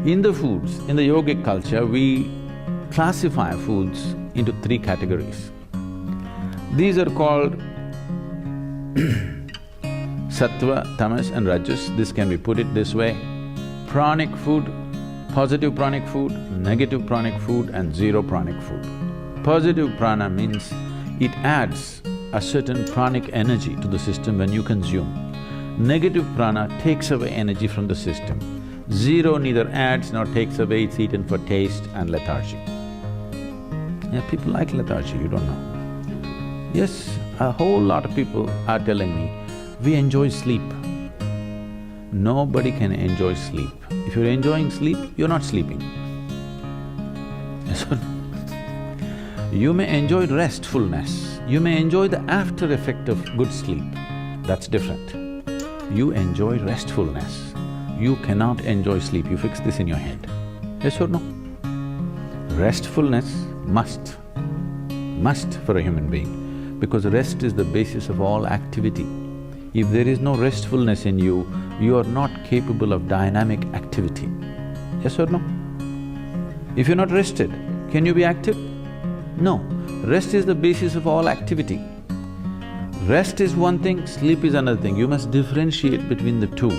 In the foods, in the yogic culture, we classify foods into three categories. These are called sattva, tamas and rajas. This can be put it this way: pranic food, positive pranic food, negative pranic food and zero pranic food. Positive prana means it adds a certain pranic energy to the system when you consume. Negative prana takes away energy from the system. Zero neither adds nor takes away, it's eaten for taste and lethargy. Yeah, people like lethargy, you don't know. Yes, a whole lot of people are telling me, we enjoy sleep. Nobody can enjoy sleep. If you're enjoying sleep, you're not sleeping. Yes or no? You may enjoy restfulness, you may enjoy the after effect of good sleep, that's different. You enjoy restfulness. You cannot enjoy sleep, you fix this in your head. Yes or no? Restfulness must for a human being, because rest is the basis of all activity. If there is no restfulness in you, you are not capable of dynamic activity. Yes or no? If you're not rested, can you be active? No. Rest is the basis of all activity. Rest is one thing, sleep is another thing. You must differentiate between the two.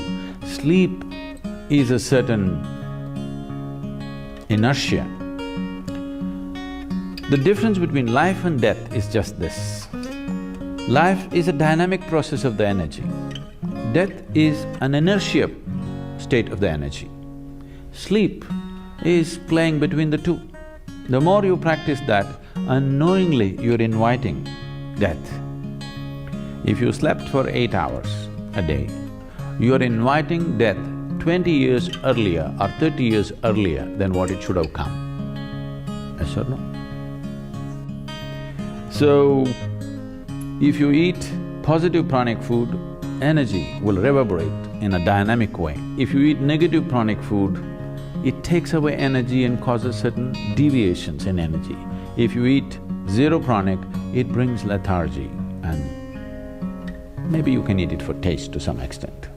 Sleep is a certain inertia. The difference between life and death is just this. Life is a dynamic process of the energy. Death is an inertia state of the energy. Sleep is playing between the two. The more you practice that, unknowingly you're inviting death. If you slept for 8 hours a day, you're inviting death 20 years earlier or 30 years earlier than what it should have come. Yes or no? So, if you eat positive pranic food, energy will reverberate in a dynamic way. If you eat negative pranic food, it takes away energy and causes certain deviations in energy. If you eat zero pranic, it brings lethargy and maybe you can eat it for taste to some extent.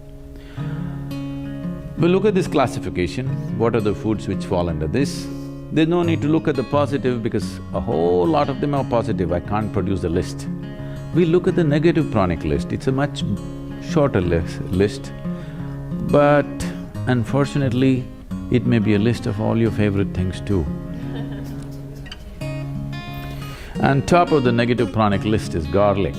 But look at this classification, what are the foods which fall under this? There's no need to look at the positive because a whole lot of them are positive, I can't produce the list. We look at the negative pranic list, it's a much shorter list, but unfortunately, it may be a list of all your favorite things too. And top of the negative pranic list is garlic.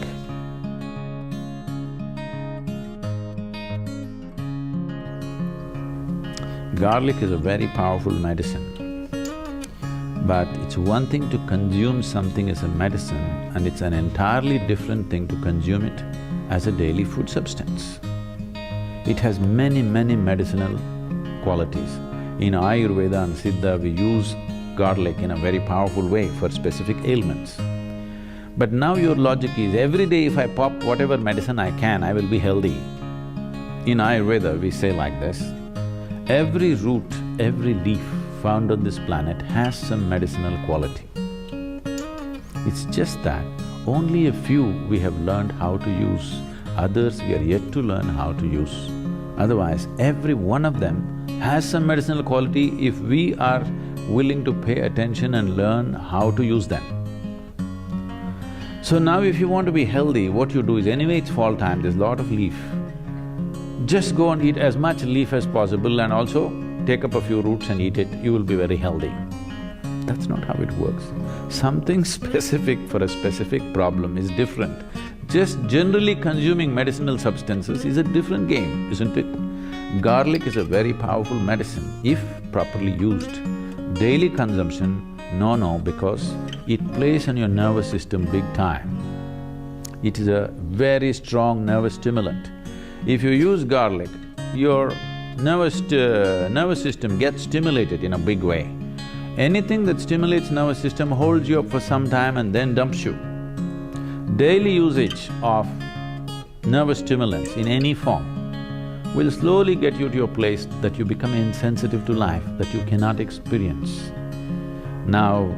Garlic is a very powerful medicine, but it's one thing to consume something as a medicine and it's an entirely different thing to consume it as a daily food substance. It has many medicinal qualities. In Ayurveda and Siddha, we use garlic in a very powerful way for specific ailments. But now your logic is, every day if I pop whatever medicine I can, I will be healthy. In Ayurveda, we say like this, every root, every leaf found on this planet has some medicinal quality. It's just that only a few we have learned how to use, others we are yet to learn how to use. Otherwise, every one of them has some medicinal quality if we are willing to pay attention and learn how to use them. So now if you want to be healthy, what you do is, anyway it's fall time, there's a lot of leaf. Just go and eat as much leaf as possible and also take up a few roots and eat it, you will be very healthy. That's not how it works. Something specific for a specific problem is different. Just generally consuming medicinal substances is a different game, isn't it? Garlic is a very powerful medicine if properly used. Daily consumption, no, because it plays on your nervous system big time. It is a very strong nervous stimulant. If you use garlic, your nervous system gets stimulated in a big way. Anything that stimulates nervous system holds you up for some time and then dumps you. Daily usage of nervous stimulants in any form will slowly get you to a place that you become insensitive to life, that you cannot experience. Now,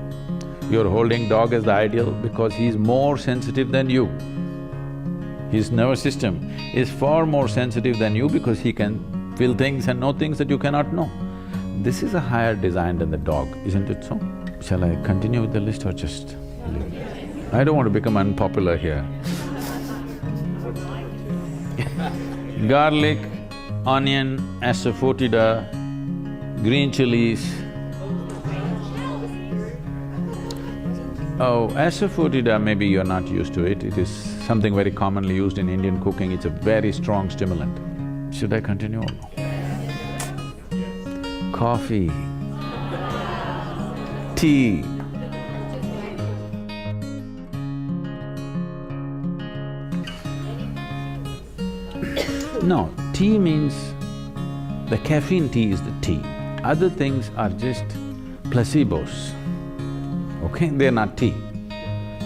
you're holding dog as the ideal because he's more sensitive than you. His nervous system is far more sensitive than you because he can feel things and know things that you cannot know. This is a higher design than the dog, isn't it so? Shall I continue with the list or just leave? I don't want to become unpopular here. Garlic, onion, asafoetida, green chilies. Oh, asafoetida, maybe you're not used to it. It is something very commonly used in Indian cooking. It's a very strong stimulant. Should I continue or no? Coffee, tea. No, tea means… the caffeine tea is the tea. Other things are just placebos, okay? They're not tea.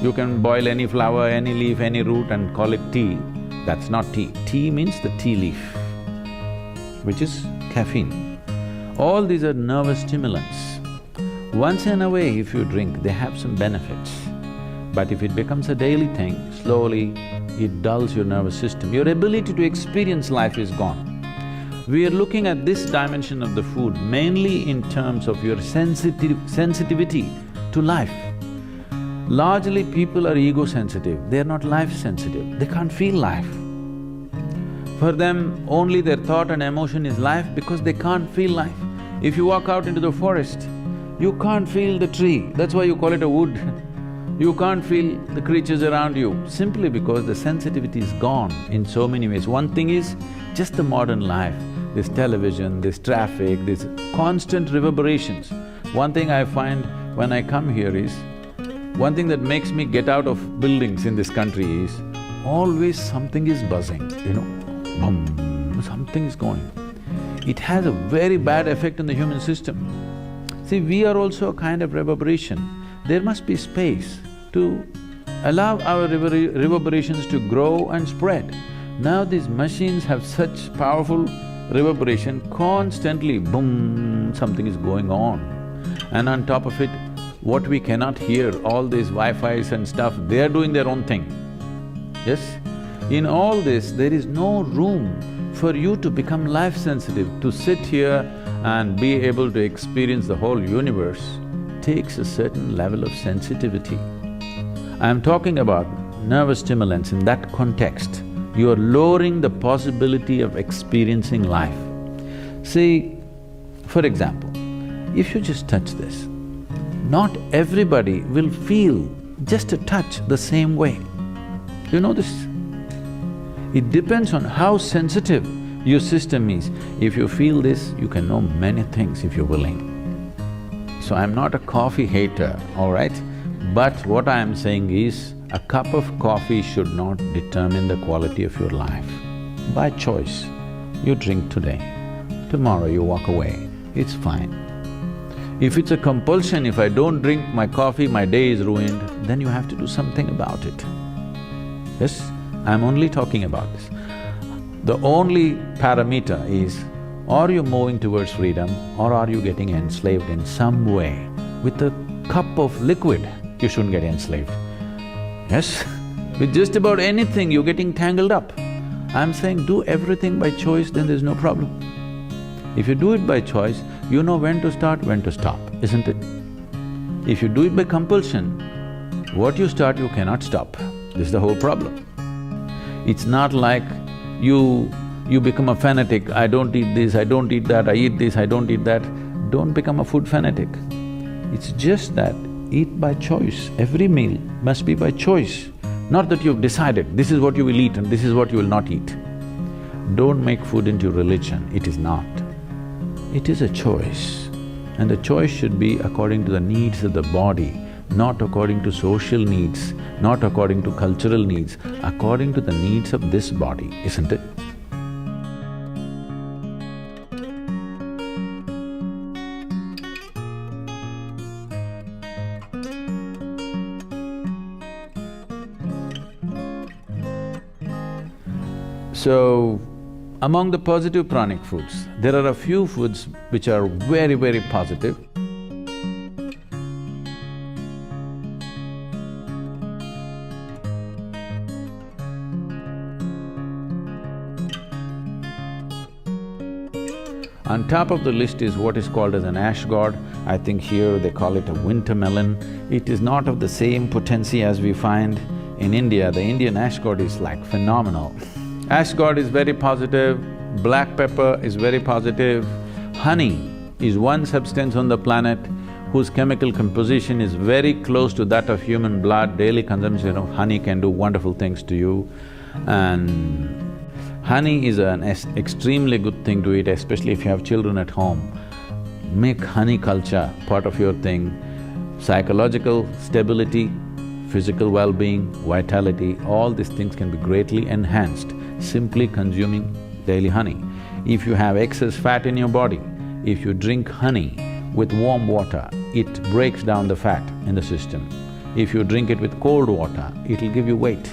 You can boil any flower, any leaf, any root and call it tea. That's not tea. Tea means the tea leaf, which is caffeine. All these are nervous stimulants. Once in a way if you drink, they have some benefits. But if it becomes a daily thing, slowly it dulls your nervous system. Your ability to experience life is gone. We are looking at this dimension of the food mainly in terms of your sensitivity to life. Largely people are ego-sensitive, they are not life-sensitive, they can't feel life. For them, only their thought and emotion is life because they can't feel life. If you walk out into the forest, you can't feel the tree, that's why you call it a wood. You can't feel the creatures around you, simply because the sensitivity is gone in so many ways. One thing is just the modern life, this television, this traffic, these constant reverberations. One thing I find when I come here is, one thing that makes me get out of buildings in this country is, always something is buzzing, you know, boom, something is going. It has a very bad effect on the human system. See, we are also a kind of reverberation. There must be space to allow our reverberations to grow and spread. Now these machines have such powerful reverberation, constantly boom, something is going on. And on top of it, what we cannot hear, all these Wi-Fis and stuff, they are doing their own thing. Yes? In all this, there is no room for you to become life-sensitive. To sit here and be able to experience the whole universe takes a certain level of sensitivity. I'm talking about nervous stimulants in that context. You are lowering the possibility of experiencing life. See, for example, if you just touch this, not everybody will feel just a touch the same way. Do you know this? It depends on how sensitive your system is. If you feel this, you can know many things if you're willing. So I'm not a coffee hater, all right? But what I am saying is, a cup of coffee should not determine the quality of your life. By choice, you drink today, tomorrow you walk away, it's fine. If it's a compulsion, if I don't drink my coffee, my day is ruined, then you have to do something about it. Yes, I'm only talking about this. The only parameter is, are you moving towards freedom or are you getting enslaved in some way? With a cup of liquid, you shouldn't get enslaved. Yes? With just about anything, you're getting tangled up. I'm saying do everything by choice, then there's no problem. If you do it by choice, you know when to start, when to stop, isn't it? If you do it by compulsion, what you start, you cannot stop. This is the whole problem. It's not like you become a fanatic, I don't eat this, I don't eat that, I eat this, I don't eat that. Don't become a food fanatic. It's just that eat by choice. Every meal must be by choice. Not that you've decided, this is what you will eat and this is what you will not eat. Don't make food into religion, it is not. It is a choice. And the choice should be according to the needs of the body, not according to social needs, not according to cultural needs, according to the needs of this body, isn't it? So, among the positive pranic foods, there are a few foods which are very, very positive. On top of the list is what is called as an ash god. I think here they call it a winter melon. It is not of the same potency as we find in India. The Indian ash god is like phenomenal. Ash god is very positive, black pepper is very positive. Honey is one substance on the planet whose chemical composition is very close to that of human blood. Daily consumption of honey can do wonderful things to you. And honey is an extremely good thing to eat, especially if you have children at home. Make honey culture part of your thing. Psychological stability, physical well-being, vitality, all these things can be greatly enhanced simply consuming daily honey. If you have excess fat in your body, if you drink honey with warm water, it breaks down the fat in the system. If you drink it with cold water, it'll give you weight.